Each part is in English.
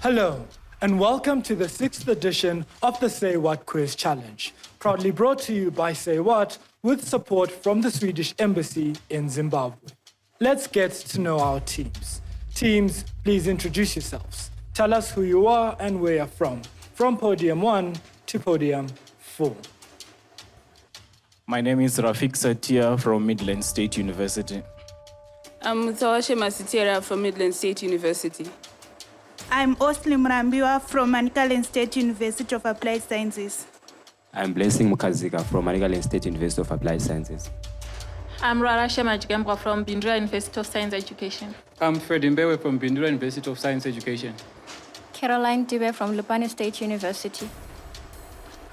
Hello, and welcome to the 6th edition of the Say What Quiz Challenge, proudly brought to you by Say What with support from the Swedish Embassy in Zimbabwe. Let's get to know our teams. Teams, please introduce yourselves. Tell us who you are and where you're from podium 1 to podium 4. My name is Rafik Satia from Midlands State University. I'm Tawashe Masitera from Midlands State University. I'm Osli Mrambiwa from Manicaland State University of Applied Sciences. I'm Blessing Mukazika from Manicaland State University of Applied Sciences. I'm Rarasha Majigambwa from Bindura University of Science Education. I'm Fredimbewe from Bindura University of Science Education. Caroline Dube from Lupane State University.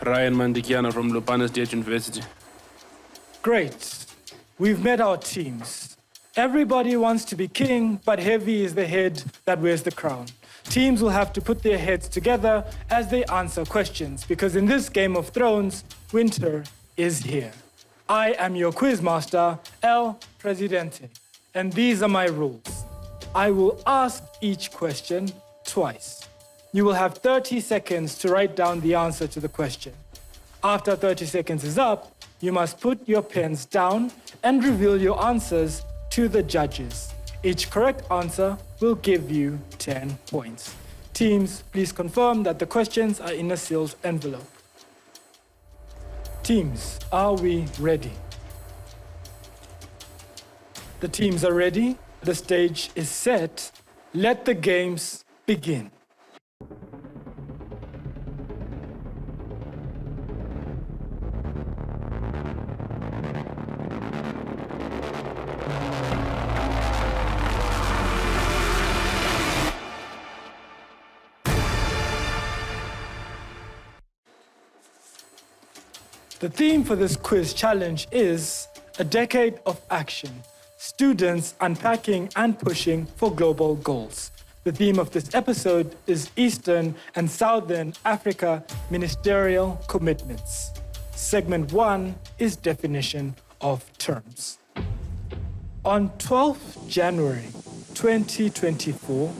Ryan Mandikiana from Lupane State University. Great. We've met our teams. Everybody wants to be king, but heavy is the head that wears the crown. Teams will have to put their heads together as they answer questions, because in this Game of Thrones, winter is here. I am your quizmaster, El Presidente, and these are my rules. I will ask each question twice. You will have 30 seconds to write down the answer to the question. After 30 seconds is up, you must put your pens down and reveal your answers to the judges. Each correct answer will give you 10 points. Teams, please confirm that the questions are in a sealed envelope. Teams, are we ready? The teams are ready. The stage is set. Let the games begin. The theme for this quiz challenge is a decade of action, students unpacking and pushing for global goals. The theme of this episode is Eastern and Southern Africa ministerial commitments. Segment 1 is definition of terms. On 12th January 2024,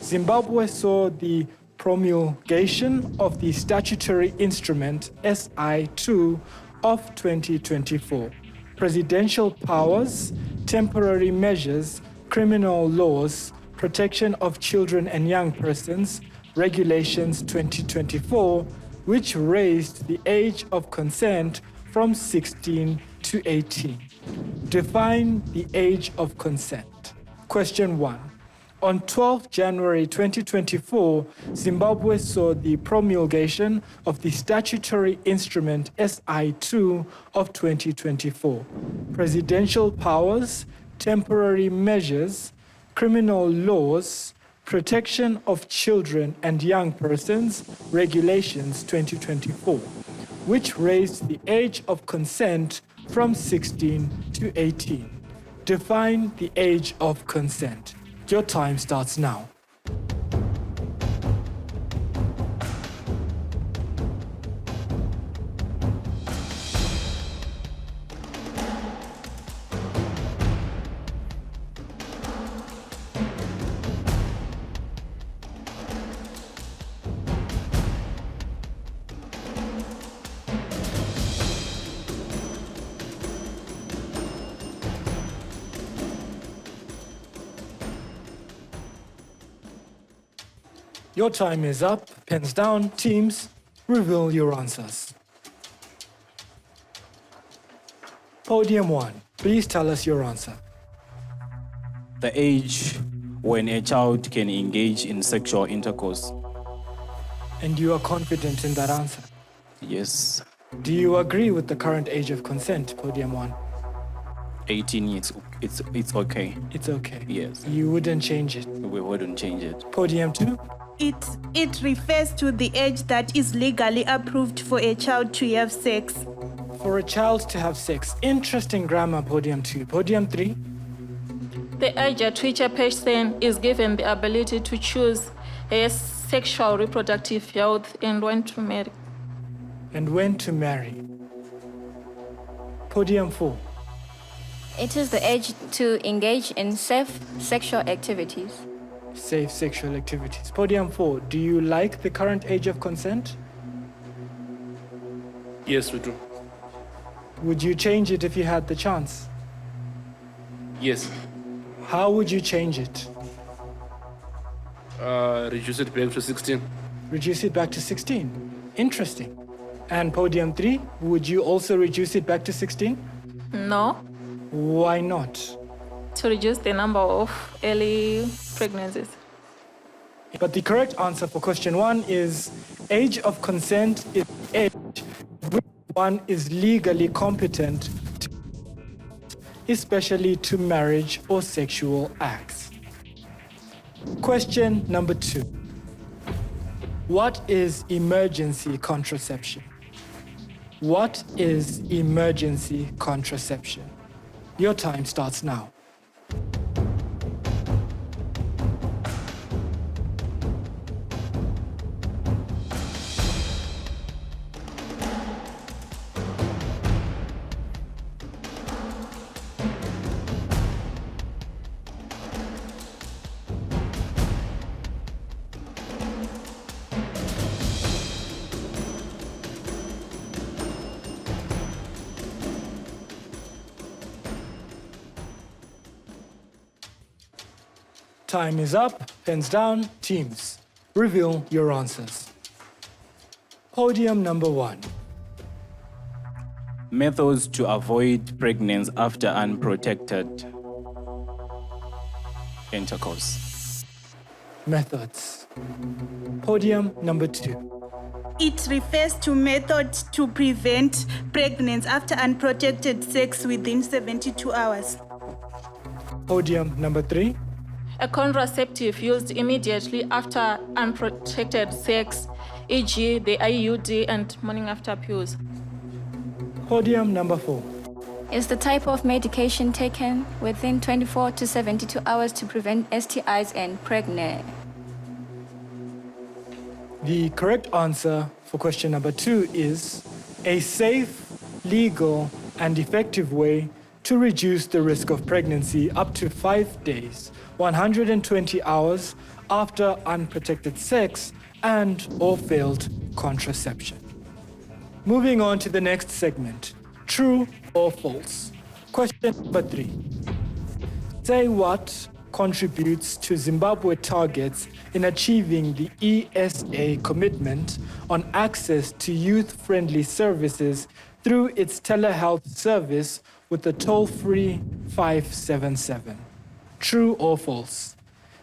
Zimbabwe saw the promulgation of the statutory instrument SI2 of 2024, Presidential Powers, Temporary Measures, Criminal Laws, Protection of Children and Young Persons, Regulations 2024, which raised the age of consent from 16 to 18. Define the age of consent. Question 1. On 12th January 2024, Zimbabwe saw the promulgation of the statutory instrument SI2 of 2024, Presidential Powers, Temporary Measures, Criminal Laws, Protection of Children and Young Persons, Regulations 2024, which raised the age of consent from 16 to 18. Define the age of consent. Your time starts now. Your time is up. Pens down. Teams, reveal your answers. Podium 1, please tell us your answer. The age when a child can engage in sexual intercourse. And you are confident in that answer? Yes. Do you agree with the current age of consent, Podium 1? 18 years, it's okay. It's okay? Yes. You wouldn't change it? We wouldn't change it. Podium 2? It refers to the age that is legally approved for a child to have sex. For a child to have sex. Interesting grammar, Podium 2. Podium 3? The age at which a person is given the ability to choose his sexual reproductive health and when to marry. And when to marry. Podium 4. It is the age to engage in safe sexual activities. Safe sexual activities. Podium 4, do you like the current age of consent? Yes, we do. Would you change it if you had the chance? Yes. How would you change it? Reduce it back to 16. Reduce it back to 16. Interesting. And podium 3, would you also reduce it back to 16? No, Why not? to reduce the number of early pregnancies. But the correct answer for question 1 is age of consent is age when one is legally competent, especially to marriage or sexual acts. Question number 2. What is emergency contraception? What is emergency contraception? Your time starts now. Time is up, pens down, teams. Reveal your answers. Podium number 1. Methods to avoid pregnancy after unprotected intercourse. Methods. Podium number 2. It refers to methods to prevent pregnancy after unprotected sex within 72 hours. Podium number 3. A contraceptive used immediately after unprotected sex, e.g. the IUD and morning after pills. Podium number 4. Is the type of medication taken within 24 to 72 hours to prevent STIs and pregnancy. The correct answer for question number 2 is a safe, legal, and effective way to reduce the risk of pregnancy up to 5 days, 120 hours after unprotected sex and or failed contraception. Moving on to the next segment, true or false. Question number 3. Say what contributes to Zimbabwe targets in achieving the ESA commitment on access to youth-friendly services through its telehealth service with the toll-free 577. True or false?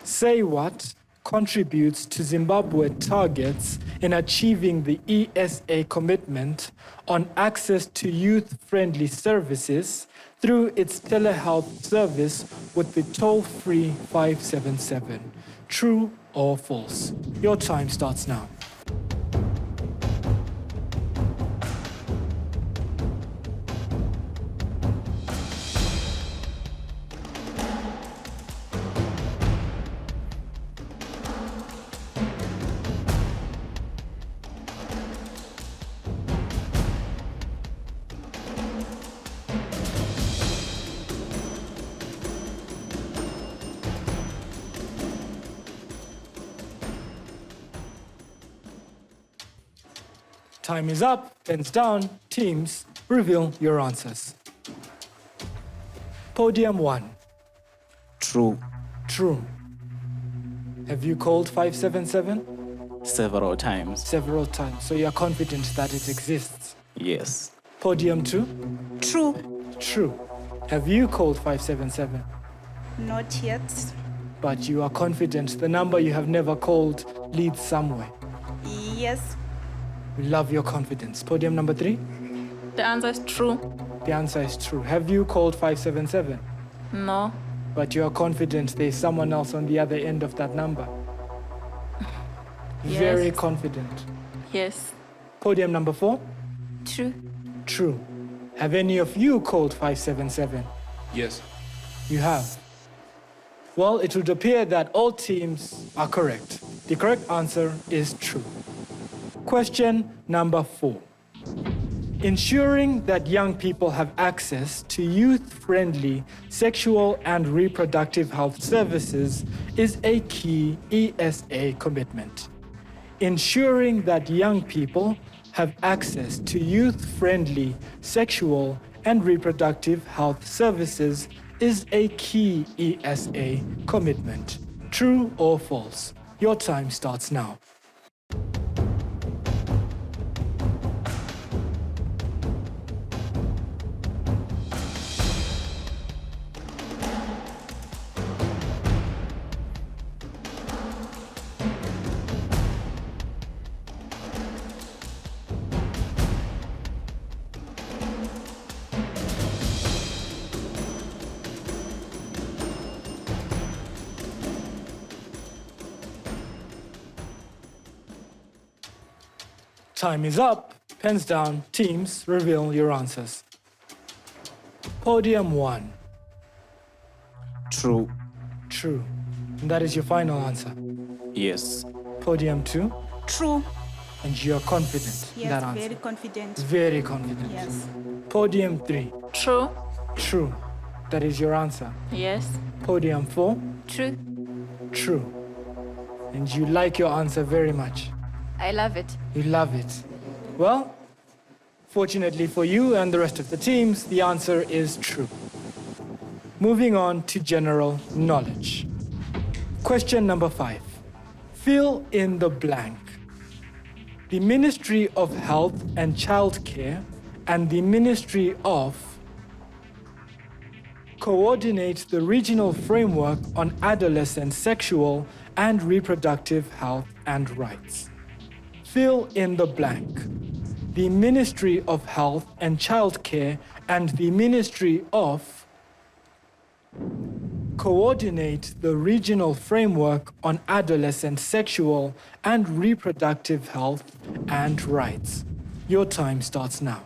Say what contributes to Zimbabwe targets in achieving the ESA commitment on access to youth-friendly services through its telehealth service with the toll-free 577. True or false? Your time starts now. Time is up, pens down, teams, reveal your answers. Podium 1. True. True. Have you called 577? Several times. Several times, so you're confident that it exists. Yes. Podium 2. True. True. Have you called 577? Not yet. But you are confident the number you have never called leads somewhere. Yes. We love your confidence. Podium number 3. The answer is true. The answer is true. Have you called 577? No. But you are confident there's someone else on the other end of that number? Yes. Very confident. Yes. Podium number 4. True. True. Have any of you called 577? Yes. You have. Well, it would appear that all teams are correct. The correct answer is true. Question number 4. Ensuring that young people have access to youth-friendly sexual and reproductive health services is a key ESA commitment. Ensuring that young people have access to youth-friendly sexual and reproductive health services is a key ESA commitment. True or false? Your time starts now. Time is up. Pens down. Teams, reveal your answers. Podium 1. True. True. And that is your final answer. Yes. Podium 2. True. And you are confident in Yes, that answer. very confident. Very confident. Yes. Podium 3. True. True. That is your answer. Yes. Podium 4. True. True. And you like your answer very much. I love it. You love it. Well, fortunately for you and the rest of the teams, the answer is true. Moving on to general knowledge. Question number 5. Fill in the blank. The Ministry of Health and Childcare and the Ministry of coordinate the regional framework on adolescent sexual and reproductive health and rights. Fill in the blank. The Ministry of Health and Childcare and the Ministry of coordinate the regional framework on adolescent sexual and reproductive health and rights. Your time starts now.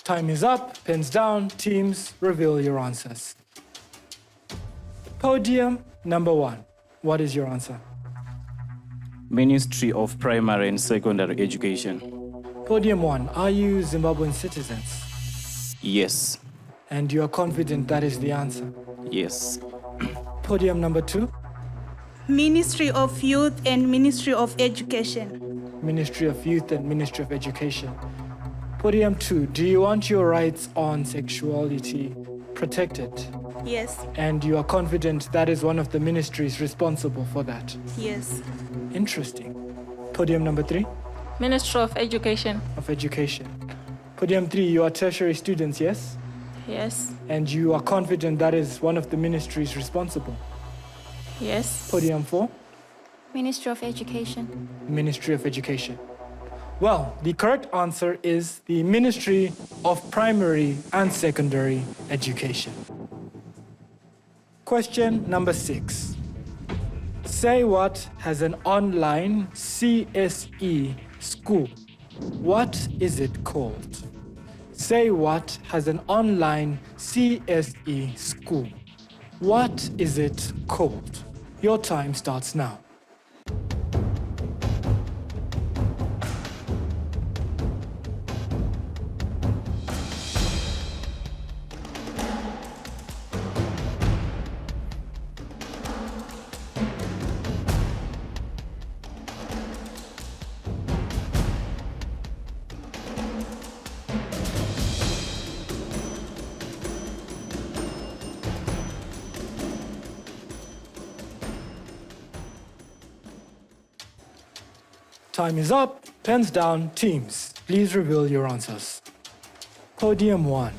Time is up, pens down, teams, reveal your answers. Podium number 1. What is your answer? Ministry of Primary and Secondary Education. Podium 1. Are you Zimbabwean citizens? Yes. And you are confident that is the answer? Yes. Podium number 2. Ministry of Youth and Ministry of Education. Ministry of Youth and Ministry of Education. Podium 2. Do you want your rights on sexuality protected? Yes. And you are confident that is one of the ministries responsible for that? Yes. Interesting. Podium number 3. Ministry of Education. Of Education. Podium 3. You are tertiary students, yes? Yes. And you are confident that is one of the ministries responsible? Yes. Podium 4. Ministry of Education. Ministry of Education. Well, the correct answer is the Ministry of Primary and Secondary Education. Question number 6. SAYWHAT has an online CSE school. What is it called? SAYWHAT has an online CSE school. What is it called? Your time starts now. Time is up. Pens down. Teams, please reveal your answers. Podium 1.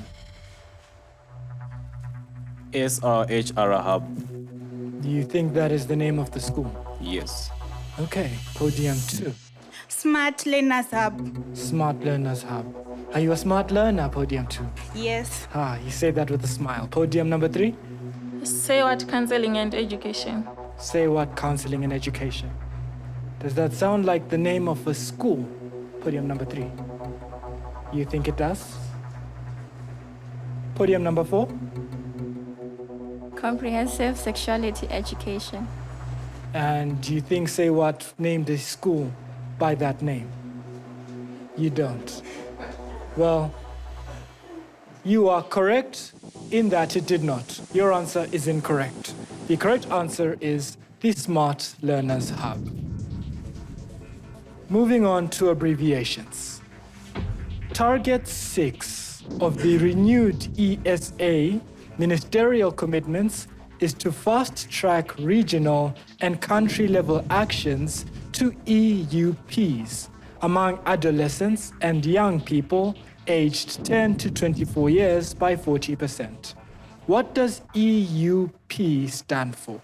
SRHR Hub. Do you think that is the name of the school? Yes. Okay. Podium 2. Smart Learners Hub. Smart Learners Hub. Are you a smart learner, podium 2? Yes. You say that with a smile. Podium number 3? SAYWHAT Counseling and Education. SAYWHAT Counseling and Education. Does that sound like the name of a school? Podium number 3. You think it does? Podium number 4? Comprehensive sexuality education. And do you think SAYWHAT named a school by that name? You don't. Well, you are correct in that it did not. Your answer is incorrect. The correct answer is the Smart Learners Hub. Moving on to abbreviations. Target 6 of the renewed ESA ministerial commitments is to fast-track regional and country-level actions to EUPs among adolescents and young people aged 10 to 24 years by 40%. What does EUP stand for?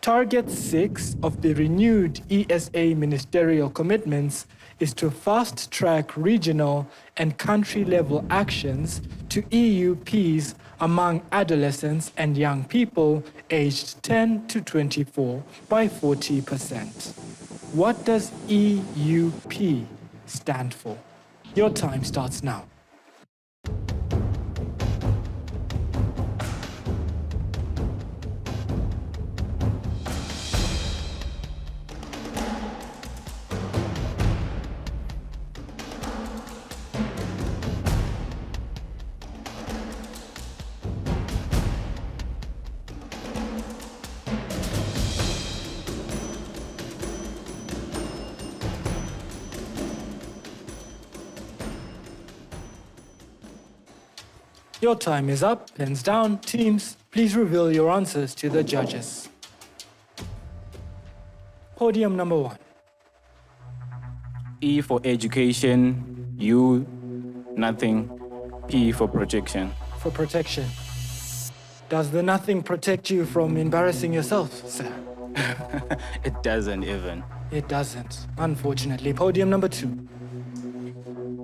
Target 6 of the renewed ESA ministerial commitments is to fast-track regional and country-level actions to EUPs among adolescents and young people aged 10 to 24 by 40%. What does EUP stand for? Your time starts now. Your time is up, pens down. Teams, please reveal your answers to the judges. Podium number 1. E for education, U, nothing, P for protection. For protection. Does the nothing protect you from embarrassing yourself, sir? It doesn't even. It doesn't, unfortunately. Podium number 2.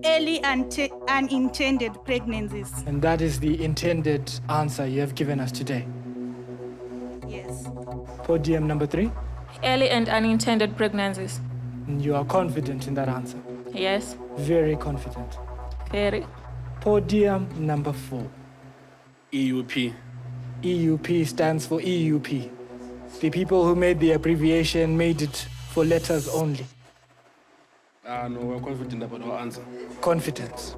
Early unintended pregnancies. And that is the intended answer you have given us today. Yes. Podium number 3. Early and unintended pregnancies. And you are confident in that answer. Yes, Very confident. very. Podium number 4. EUP. EUP stands for EUP. The people who made the abbreviation made it for letters only. No, we're confident about our answer. Confidence.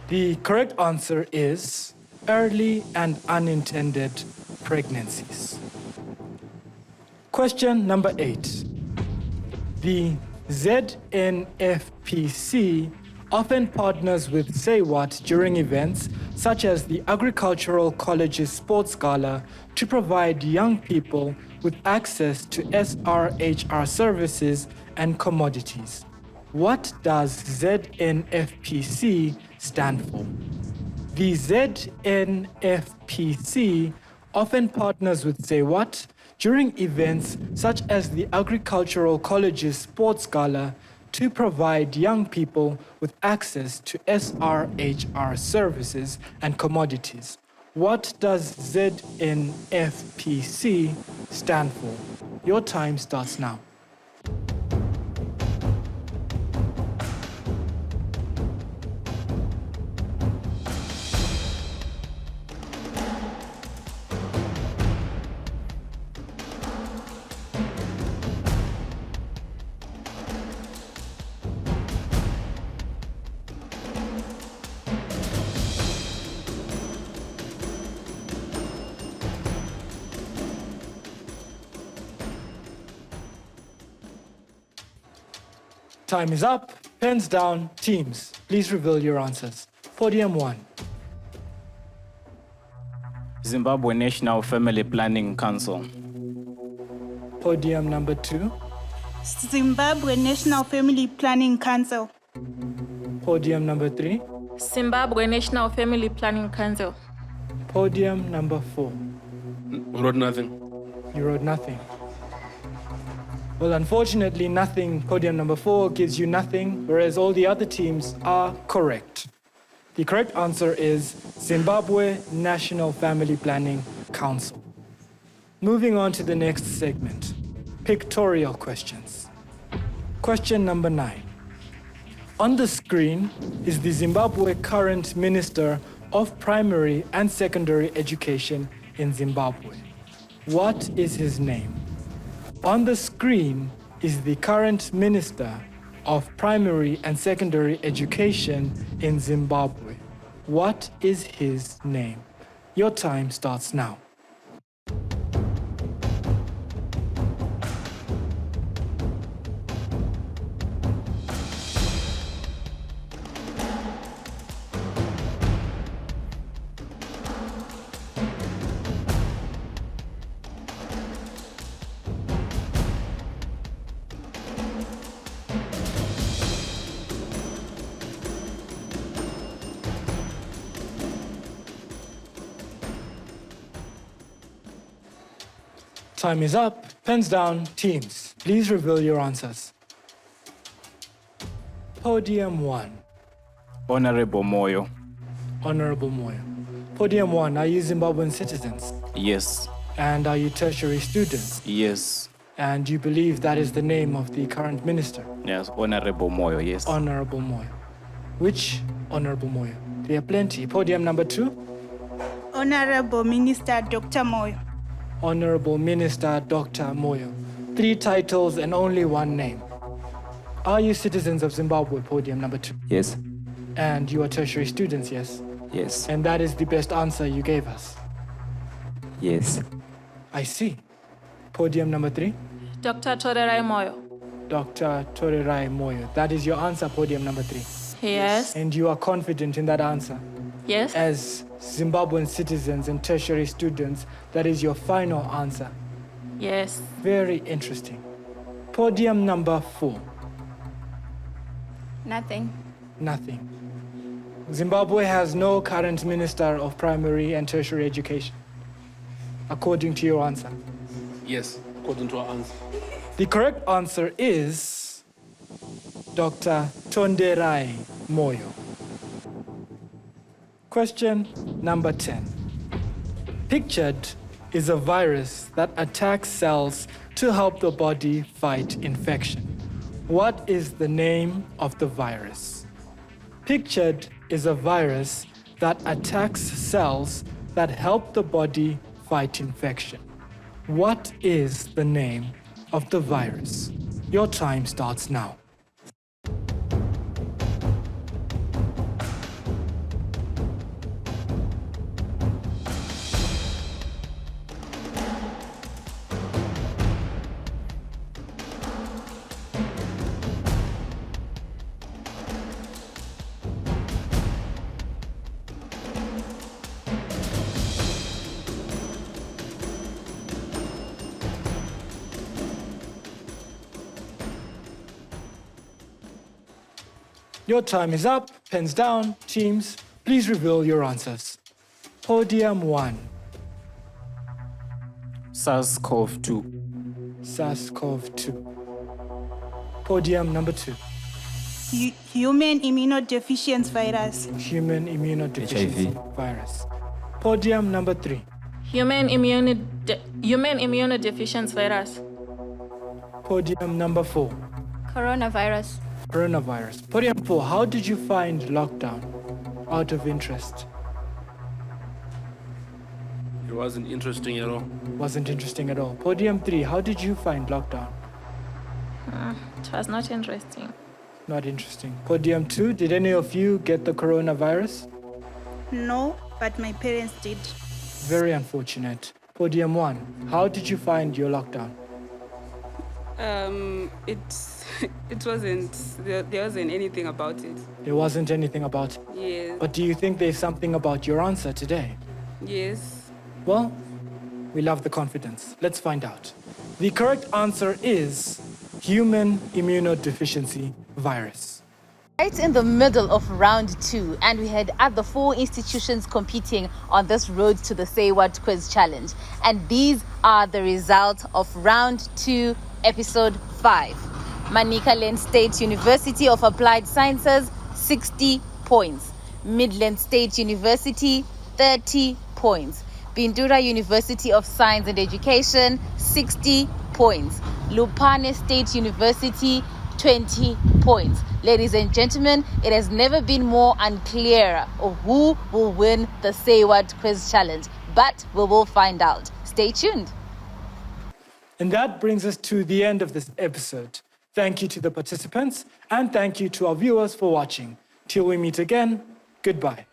The correct answer is early and unintended pregnancies. Question number 8. The ZNFPC often partners with SAYWHAT during events such as the Agricultural College's Sports Gala to provide young people with access to SRHR services and commodities. What does ZNFPC stand for? The ZNFPC often partners with SAYWHAT during events such as the Agricultural College's Sports Gala to provide young people with access to SRHR services and commodities. What does ZNFPC stand for? Your time starts now. Time is up. Pens down. Teams, please reveal your answers. Podium 1. Zimbabwe National Family Planning Council. Podium number 2. Zimbabwe National Family Planning Council. Podium number 3. Zimbabwe National Family Planning Council. Podium number 4. We wrote nothing. You wrote nothing. Well, unfortunately, nothing. Podium number 4 gives you nothing, whereas all the other teams are correct. The correct answer is Zimbabwe National Family Planning Council. Moving on to the next segment, pictorial questions. Question number 9. On the screen is the Zimbabwe current Minister of Primary and Secondary Education in Zimbabwe. What is his name? On the screen is the current Minister of Primary and Secondary Education in Zimbabwe. What is his name? Your time starts now. Time is up. Pens down, teams. Please reveal your answers. Podium 1. Honorable Moyo. Honorable Moyo. Podium 1, are you Zimbabwean citizens? Yes. And are you tertiary students? Yes. And you believe that is the name of the current minister? Yes. Honorable Moyo. Yes. Honorable Moyo. Which Honorable Moyo? There are plenty. Podium number 2. Honorable Minister Dr. Moyo. Honorable Minister Dr. Moyo. 3 titles and only 1 name. Are you citizens of Zimbabwe? Podium number 2. Yes. And you are tertiary students, yes? Yes. And that is the best answer you gave us. Yes. I see. Podium number 3. Dr. Torerai Moyo. Dr. Torerai Moyo. That is your answer, podium number 3. Yes. And you are confident in that answer. Yes. As Zimbabwean citizens and tertiary students, that is your final answer. Yes. Very interesting. Podium number 4. Nothing. Nothing. Zimbabwe has no current minister of primary and tertiary education, according to your answer. Yes, according to our answer. The correct answer is Dr. Tonderai Moyo. Question number 10. Pictured is a virus that attacks cells to help the body fight infection. What is the name of the virus? Pictured is a virus that attacks cells that help the body fight infection. What is the name of the virus? Your time starts now. Your time is up. Pens down. Teams, please reveal your answers. Podium 1. SARS-CoV-2. SARS-CoV-2. Podium number 2. Human immunodeficiency virus. Human immunodeficiency HIV. virus. Podium number 3. Human immunodeficiency virus. Podium number 4. Coronavirus. Coronavirus. Podium 4. How did you find lockdown? Out of interest. It wasn't interesting at all. Wasn't interesting at all. Podium 3. How did you find lockdown? It was not interesting. Not interesting. Podium 2. Did any of you get the coronavirus? No, but my parents did. Very unfortunate. Podium 1. How did you find your lockdown? It wasn't, there wasn't anything about it. There wasn't anything about it. Yes. But do you think there's something about your answer today? Yes. Well, we love the confidence. Let's find out. The correct answer is human immunodeficiency virus. Right in the middle of round 2, and we had other 4 institutions competing on this road to the Say What quiz challenge. And these are the results of round 2 Episode 5. Manicaland State University of Applied Sciences, 60 points. Midlands State University, 30 points. Bindura University of Science and Education, 60 points. Lupane State University, 20 points. Ladies and gentlemen, it has never been more unclear of who will win the Say What quiz challenge, but we will find out. Stay tuned. And that brings us to the end of this episode. Thank you to the participants, and thank you to our viewers for watching. Till we meet again, goodbye.